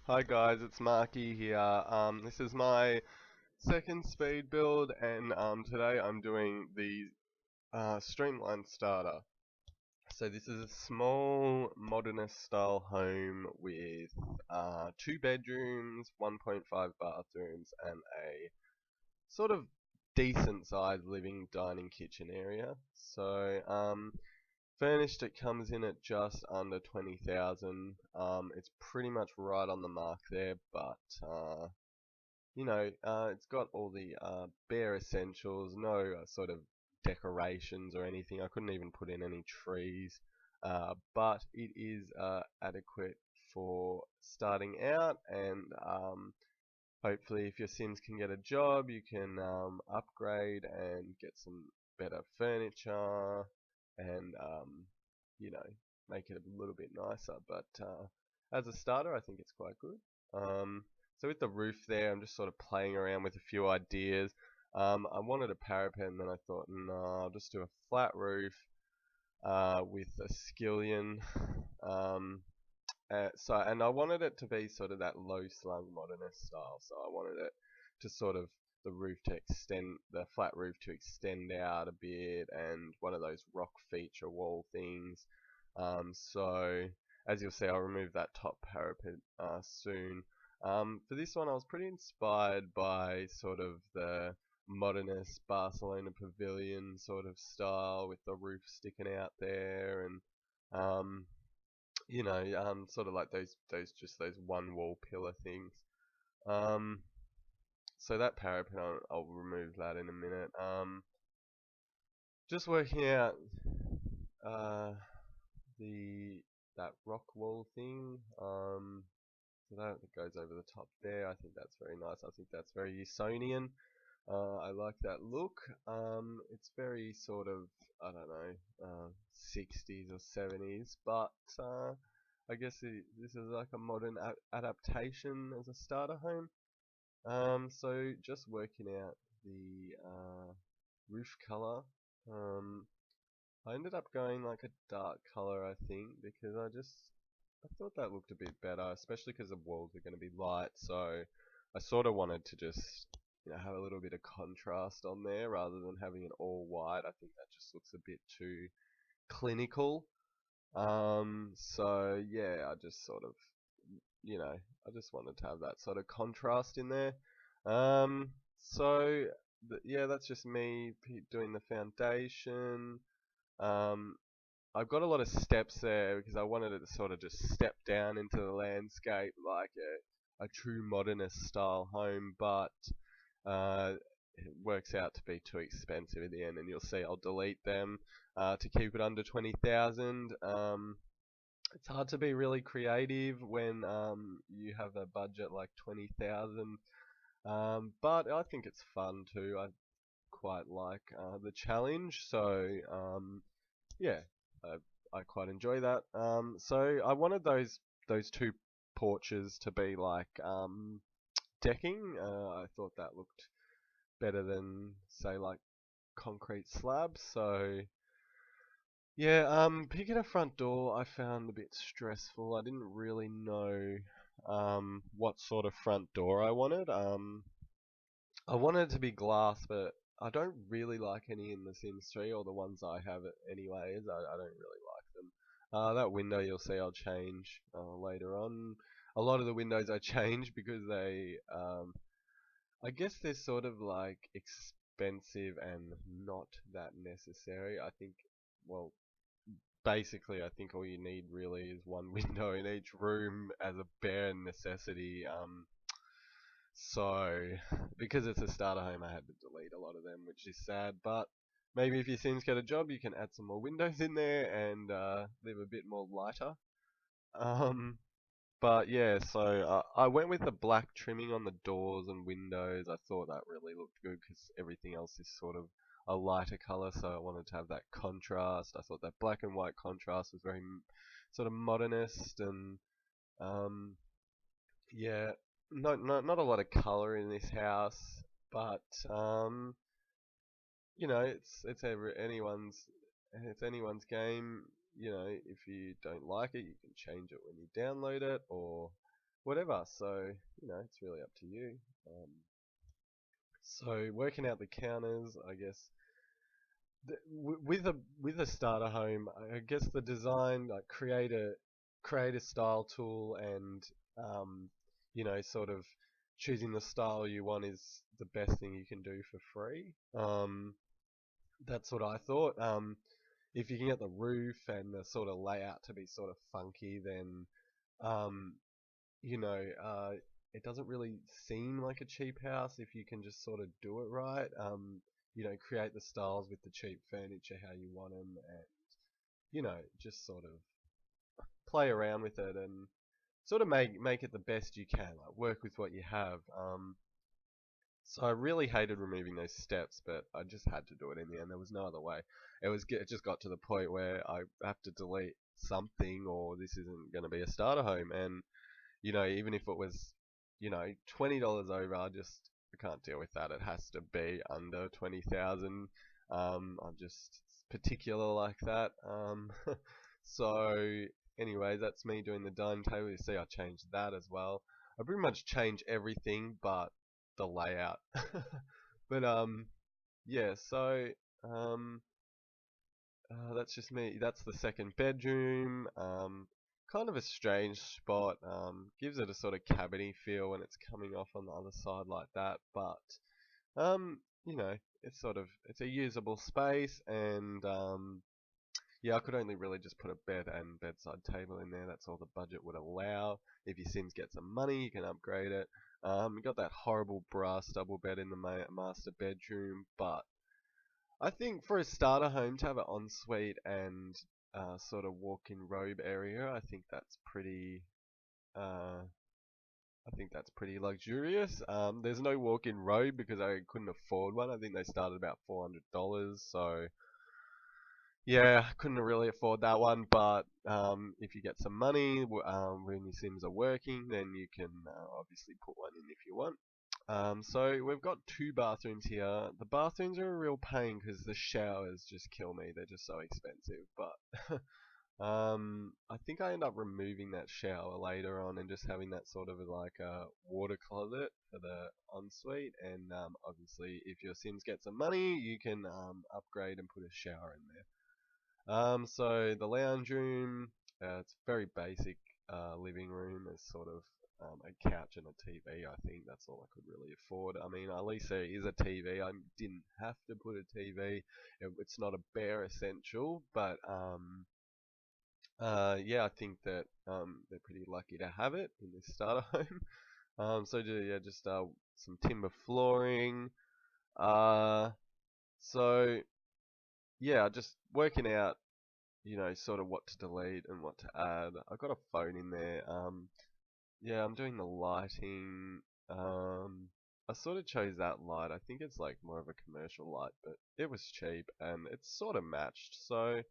Hi guys, it's Marky here. This is my second speed build, and today I'm doing the Streamlined Starter. So this is a small modernist style home with 2 bedrooms, 1.5 bathrooms, and a sort of decent sized living, dining, kitchen area. So furnished, it comes in at just under 20,000. It's pretty much right on the mark there, but it's got all the bare essentials, no sort of decorations or anything. I couldn't even put in any trees, but it is adequate for starting out, and hopefully, if your Sims can get a job, you can upgrade and get some better furniture and you know make it a little bit nicer. But as a starter, I think it's quite good. So with the roof there, I'm just sort of playing around with a few ideas. I wanted a parapet, and then I thought, no, I'll just do a flat roof with a skillion. Um, and I wanted it to be sort of that low slung modernist style. So I wanted it to sort of the flat roof to extend out a bit, and one of those rock feature wall things. So as you'll see, I'll remove that top parapet soon. For this one, I was pretty inspired by sort of the modernist Barcelona pavilion sort of style with the roof sticking out there, and sort of like those one wall pillar things. Um, so that parapet, I'll remove that in a minute. Just working out uh, the that rock wall thing. So that goes over the top there. I think that's very nice. I think that's very usonian. I like that look. It's very sort of, I don't know, 60s or 70s, but I guess this is like a modern adaptation as a starter home. So just working out the roof color. Um, I ended up going like a dark color, I think, because I thought that looked a bit better, especially because the walls are going to be light. So I sort of wanted to just have a little bit of contrast on there rather than having it all white. I think that just looks a bit too clinical. So yeah, I just sort of, I just wanted to have that sort of contrast in there. Um, so yeah, that's just me doing the foundation. Um, I've got a lot of steps there because I wanted it to sort of just step down into the landscape like a true modernist style home, but it works out to be too expensive in the end, and you'll see I'll delete them to keep it under 20,000. It's hard to be really creative when you have a budget like 20,000, but I think it's fun too. I quite like the challenge, so yeah, I quite enjoy that. So I wanted those two porches to be like decking. I thought that looked better than say like concrete slabs. So yeah, picking a front door I found a bit stressful. I didn't really know what sort of front door I wanted. I wanted it to be glass, but I don't really like any in The Sims 3, or the ones I have anyways. I don't really like them. That window you'll see I'll change later on. A lot of the windows I change because I guess they're sort of like expensive and not that necessary. I think, well, basically I think all you need really is one window in each room as a bare necessity. So, because it's a starter home, I had to delete a lot of them, which is sad. But maybe if your Sims get a job, you can add some more windows in there and live a bit more lighter. Um, but yeah, so I went with the black trimming on the doors and windows. I thought that really looked good because everything else is sort of a lighter color, so I wanted to have that contrast. I thought that black and white contrast was very sort of modernist, and um, yeah, not a lot of color in this house, but it's anyone's game. If you don't like it, you can change it when you download it, or whatever. So, it's really up to you. So working out the counters, I guess, with a starter home, I guess the design, like create a style tool, and sort of choosing the style you want is the best thing you can do for free. That's what I thought. If you can get the roof and the sort of layout to be sort of funky, then um, you know, uh, it doesn't really seem like a cheap house if you can just sort of do it right. Create the styles with the cheap furniture how you want them, and just sort of play around with it and sort of make it the best you can. Like work with what you have. So I really hated removing those steps, but I just had to do it in the end. There was no other way. It just got to the point where I have to delete something, or this isn't going to be a starter home. And even if it was, $20 over, I can't deal with that. It has to be under 20,000. I'm just particular like that. So, anyways, that's me doing the dining table. You see, I changed that as well. I pretty much changed everything but the layout. But yeah. So um, that's just me. That's the second bedroom. Kind of a strange spot. Gives it a sort of cabiny feel when it's coming off on the other side like that. But um, it's a usable space, and yeah, I could only really just put a bed and bedside table in there. That's all the budget would allow. If your Sims get some money, you can upgrade it. You got that horrible brass double bed in the master bedroom, but I think for a starter home to have an ensuite and sort of walk-in robe area, uh, I think that's pretty luxurious. There's no walk-in robe because I couldn't afford one. I think they started about $400, so yeah, couldn't really afford that one. But if you get some money when your Sims are working, then you can obviously put one in if you want. So we've got two bathrooms here. The bathrooms are a real pain because the showers just kill me. They're just so expensive. But I think I end up removing that shower later on and just having that sort of like a water closet for the ensuite. And obviously, if your Sims get some money, you can upgrade and put a shower in there. So the lounge room, it's very basic living room. It's sort of a couch and a TV. I think that's all I could really afford. I mean, at least there is a TV. I didn't have to put a TV. It's not a bare essential, but yeah, I think that they're pretty lucky to have it in this starter home. Yeah, just some timber flooring. Uh, so yeah, just working out sort of what to delete and what to add. I've got a phone in there. Yeah, I'm doing the lighting. I sort of chose that light. I think it's like more of a commercial light, but it was cheap and it's sort of matched, so it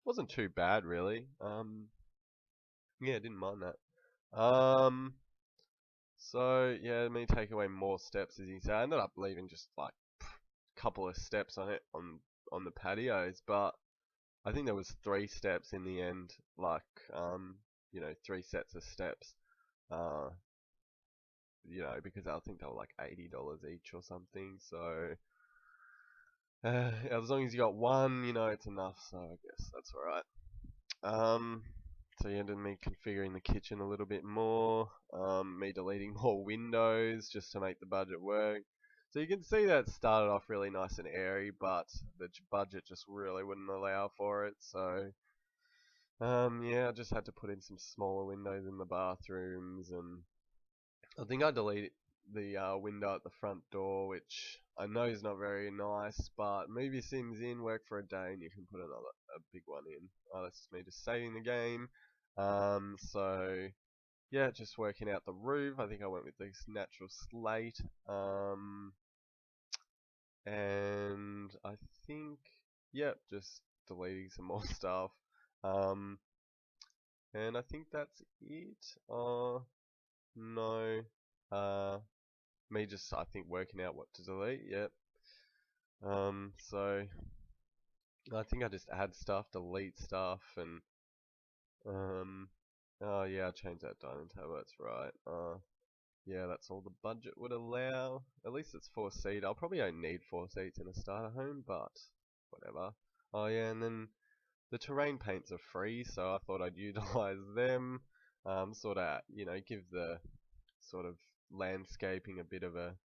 wasn't too bad really. Yeah, didn't mind that. So yeah, me take away more steps as you say. I ended up leaving just like a couple of steps on it on the patios, but I think there was 3 steps in the end, like 3 sets of steps. Uh, because I think they were like $80 each or something. So as long as you got one, it's enough. So I guess that's alright. Um, so you ended me configuring the kitchen a little bit more. Me deleting more windows just to make the budget work. So you can see that it started off really nice and airy, but the budget just really wouldn't allow for it. So yeah, I just had to put in some smaller windows in the bathrooms, and I think I deleted the window at the front door, which I know is not very nice, but move your Sims in, work for a day, and you can put a big one in. That's just me just saving the game. So yeah, just working out the roof. I think I went with this natural slate. And I think, yep, just deleting some more stuff. Um, and I think that's it. No. Uh, Me just, I think, working out what to delete. Yep. So I think I just add stuff, delete stuff, and Oh yeah, I changed that dining table, that's right. Yeah, that's all the budget would allow. At least it's 4-seat. I'll probably only need 4 seats in a starter home, but whatever. Oh yeah, and then the terrain paints are free, so I thought I'd utilize them. Sort of, give the sort of landscaping a bit of a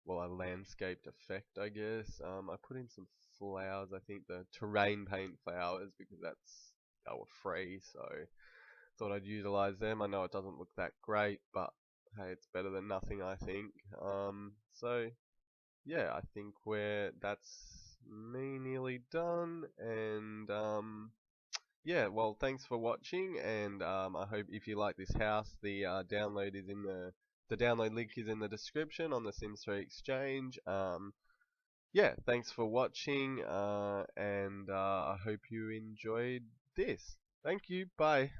landscaped effect, I guess. I put in some flowers, I think the terrain paint flowers, because they were free, so thought I'd utilize them. I know it doesn't look that great, but hey, it's better than nothing, I think. So yeah, I think that's me nearly done, and yeah, well, thanks for watching, and I hope if you like this house, the download link is in the description on the Sims 3 Exchange. Yeah, thanks for watching, and I hope you enjoyed this. Thank you. Bye.